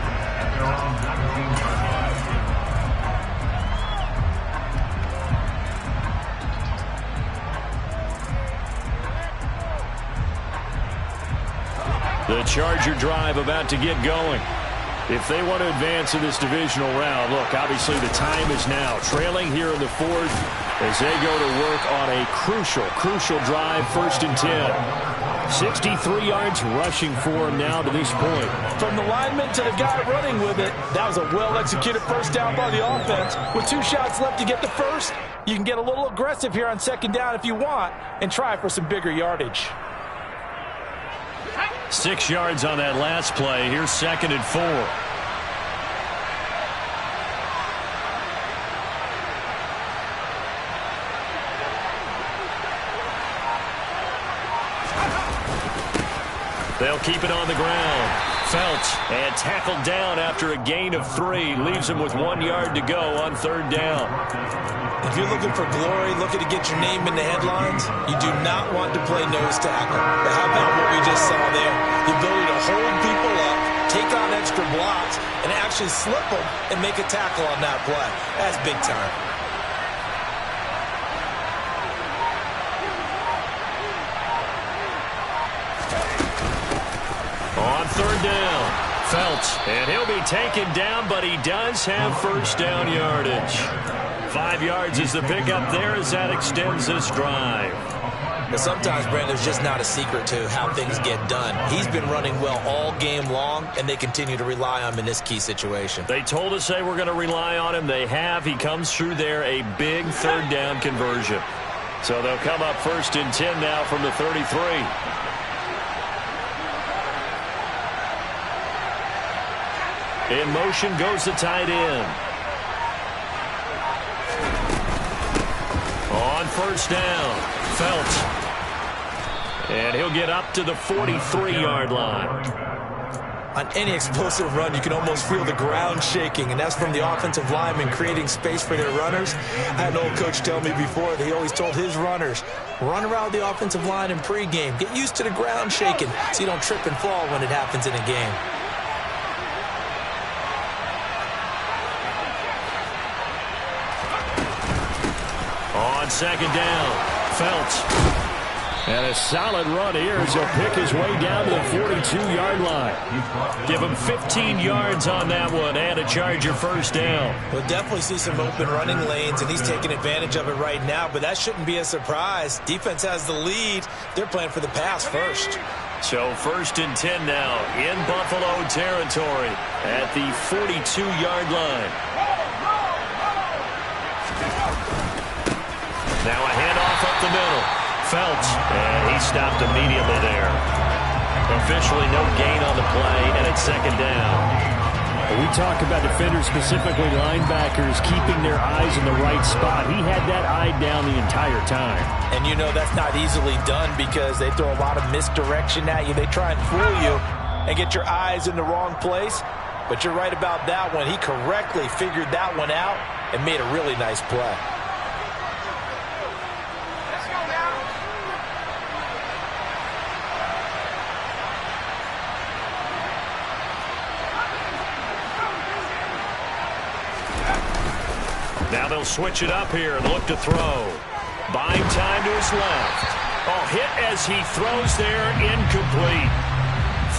The Charger drive about to get going. If they want to advance in this divisional round, look, obviously the time is now. Trailing here in the 4th as they go to work on a crucial drive, 1st and 10. 63 yards rushing for him now to this point. From the lineman to the guy running with it, that was a well-executed first down by the offense. With 2 shots left to get the first, you can get a little aggressive here on 2nd down if you want and try for some bigger yardage. 6 yards on that last play. Here's 2nd and 4. They'll keep it on the ground. Felts and tackled down after a gain of 3. Leaves him with 1 yard to go on 3rd down. If you're looking for glory, looking to get your name in the headlines, you do not want to play nose tackle. But how about what we just saw there? The ability to hold people up, take on extra blocks, and actually slip them and make a tackle on that play. That's big time. On 3rd down, Felts, and he'll be taken down, but he does have first down yardage. 5 yards is the pickup there as that extends this drive. But sometimes, Brandon, there's just not a secret to how things get done. He's been running well all game long, and they continue to rely on him in this key situation. They told us they were going to rely on him. They have. He comes through there, a big 3rd down conversion. So they'll come up 1st and 10 now from the 33. In motion goes the tight end. On 1st down, Felts. And he'll get up to the 43-yard line. On any explosive run, you can almost feel the ground shaking, and that's from the offensive linemen creating space for their runners. I had an old coach tell me before that he always told his runners, run around the offensive line in pregame. Get used to the ground shaking so you don't trip and fall when it happens in a game. On second down, Phelps. And a solid run here as he'll pick his way down to the 42-yard line. Give him 15 yards on that one and a Charger first down. We'll definitely see some open running lanes, and he's taking advantage of it right now, but that shouldn't be a surprise. Defense has the lead. They're playing for the pass first. So 1st and 10 now in Buffalo territory at the 42-yard line. Now a handoff up the middle. Phelps, and he stopped immediately there. Officially no gain on the play, and it's second down. We talk about defenders, specifically linebackers, keeping their eyes in the right spot. He had that eye down the entire time. And you know that's not easily done because they throw a lot of misdirection at you. They try and fool you and get your eyes in the wrong place. But you're right about that one. He correctly figured that one out and made a really nice play. Now they'll switch it up here and look to throw. Buying time to his left. Oh, hit as he throws there, incomplete.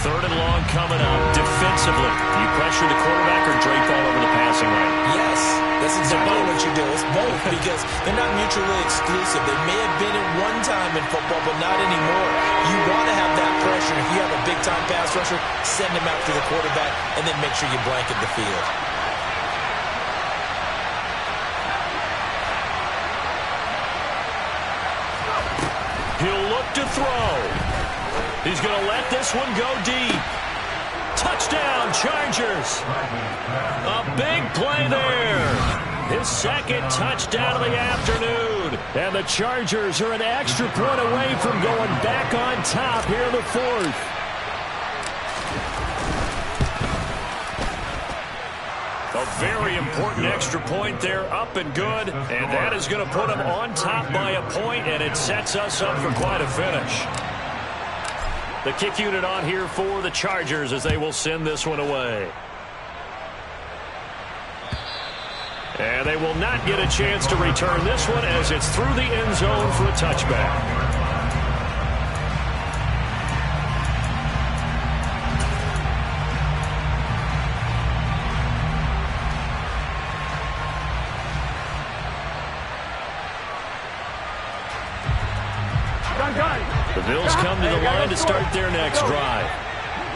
3rd and long coming up defensively. You pressure the quarterback or drape all over the passing lane? Yes, that's exactly what you do. It's both because they're not mutually exclusive. They may have been at one time in football, but not anymore. You want to have that pressure. If you have a big-time pass rusher, send him after the quarterback and then make sure you blanket the field. He'll look to throw. He's going to let this one go deep. Touchdown, Chargers. A big play there. His 2nd touchdown of the afternoon. And the Chargers are an extra point away from going back on top here in the 4th. A very important extra point there, up and good, and that is going to put them on top by a point, and it sets us up for quite a finish. The kick unit on here for the Chargers as they will send this one away. And they will not get a chance to return this one as it's through the end zone for a touchback. The Bills come to the line to start their next drive.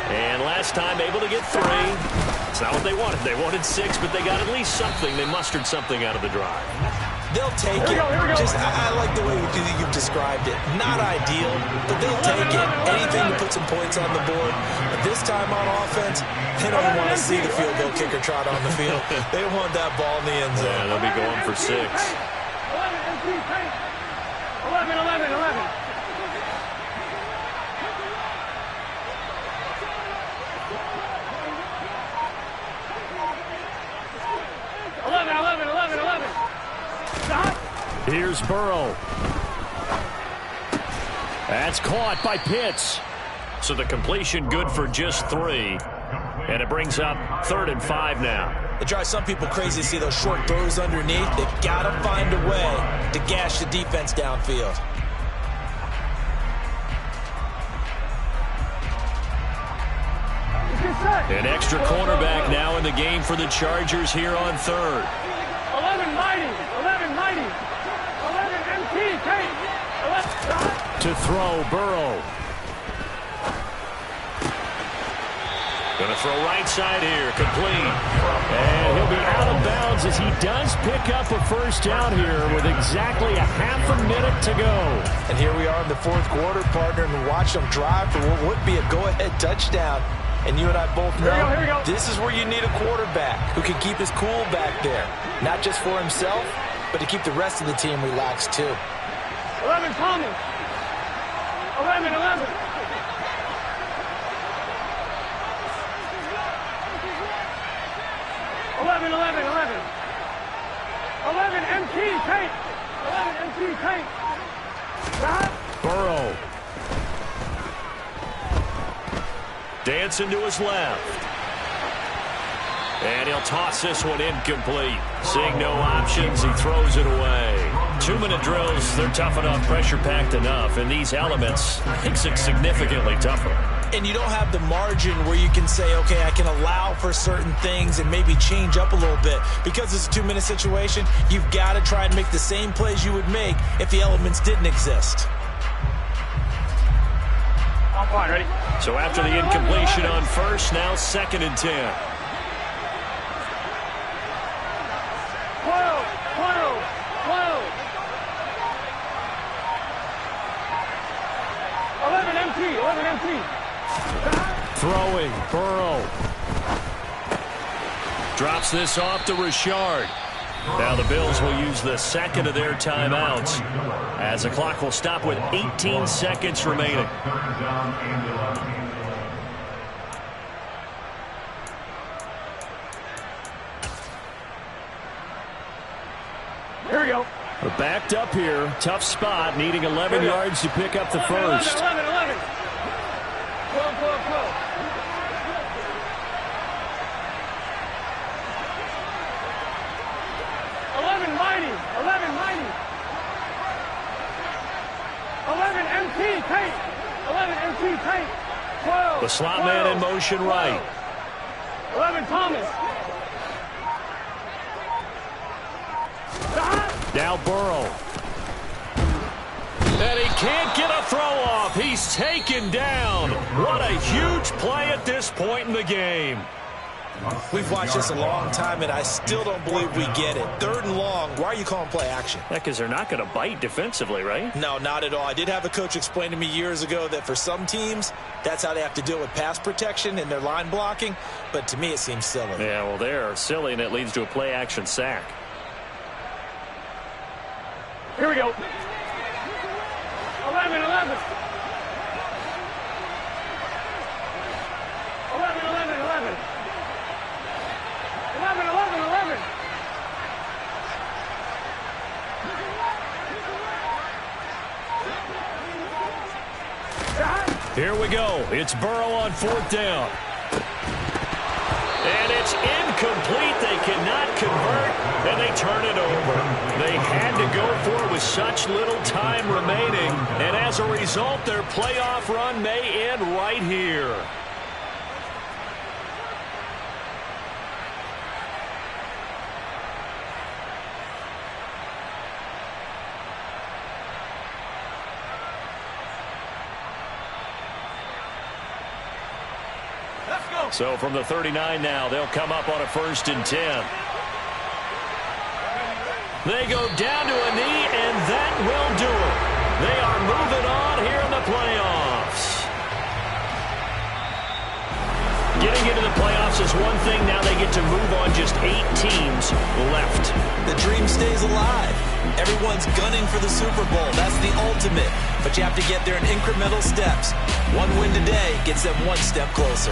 And last time able to get 3. It's not what they wanted. They wanted 6, but they got at least something. They mustered something out of the drive. They'll take it. I like the way you've described it. Not ideal, but they'll take it. Anything to put some points on the board. But this time on offense, they don't want to see the field goal kicker trot on the field. They want that ball in the end zone. Yeah, they'll be going for 6. 11, 11. 11. Stop. Here's Burrow. That's caught by Pitts. So the completion good for just 3. And it brings up 3rd and 5 now. It drives some people crazy to see those short throws underneath. They've got to find a way to gash the defense downfield. An extra cornerback now in the game for the Chargers here on 3rd. 11 mighty. 11 MT, Tate. 11. To throw, Burrow. Going to throw right side here, complete. And he'll be out of bounds as he does pick up a first down here with exactly a half a minute to go. And here we are in the 4th quarter, partner, and watch them drive for what would be a go-ahead touchdown. And you and I both know here we go. This is where you need a quarterback who can keep his cool back there. Not just for himself, but to keep the rest of the team relaxed too. 11 Thomas. 11. 11, 11, 11. 11 MT tank. 11 MT tank. Stop. Burrow. Dancing to his left. And he'll toss this one incomplete. Seeing no options, he throws it away. 2-minute drills, they're tough enough, pressure-packed enough, and these elements makes it significantly tougher. And you don't have the margin where you can say, okay, I can allow for certain things and maybe change up a little bit. Because it's a 2-minute situation, you've got to try and make the same plays you would make if the elements didn't exist. I'm fine, ready? So after the incompletion on first, now 2nd and 10. 12, 12, 12. 11 MT, 11 MT. Throwing, Burrow. Drops this off to Richard. Now the Bills will use the second of their timeouts as the clock will stop with 18 seconds remaining. Here we go. We're backed up here. Tough spot, needing 11 yards to pick up the first. 11, 11, 11. 12, 12, 12. 11 mighty. 11 mighty. 11 MT tank. 11 MT tank. 12. The slot man in motion right. 11 Thomas. Now Burrow. And he can't get a throw off. He's taken down. What a huge play at this point in the game. We've watched this a long time, and I still don't believe we get it. 3rd and long, why are you calling play action? Because they're not going to bite defensively, right? No, not at all. I did have a coach explain to me years ago that for some teams, that's how they have to deal with pass protection and their line blocking. But to me, it seems silly. Yeah, well, they're silly, and it leads to a play action sack. Here we go. 11, 11. 11, 11, 11. 11, 11, 11. Here we go. It's Burrow on 4th down. And it's incomplete. They cannot convert, and they turn it over. They had to go for it with such little time remaining, and as a result, their playoff run may end right here. So from the 39 now, they'll come up on a 1st and 10. They go down to a knee, and that will do it. They are moving on here in the playoffs. Getting into the playoffs is one thing. Now they get to move on. Just 8 teams left. The dream stays alive. Everyone's gunning for the Super Bowl. That's the ultimate. But you have to get there in incremental steps. One win today gets them one step closer.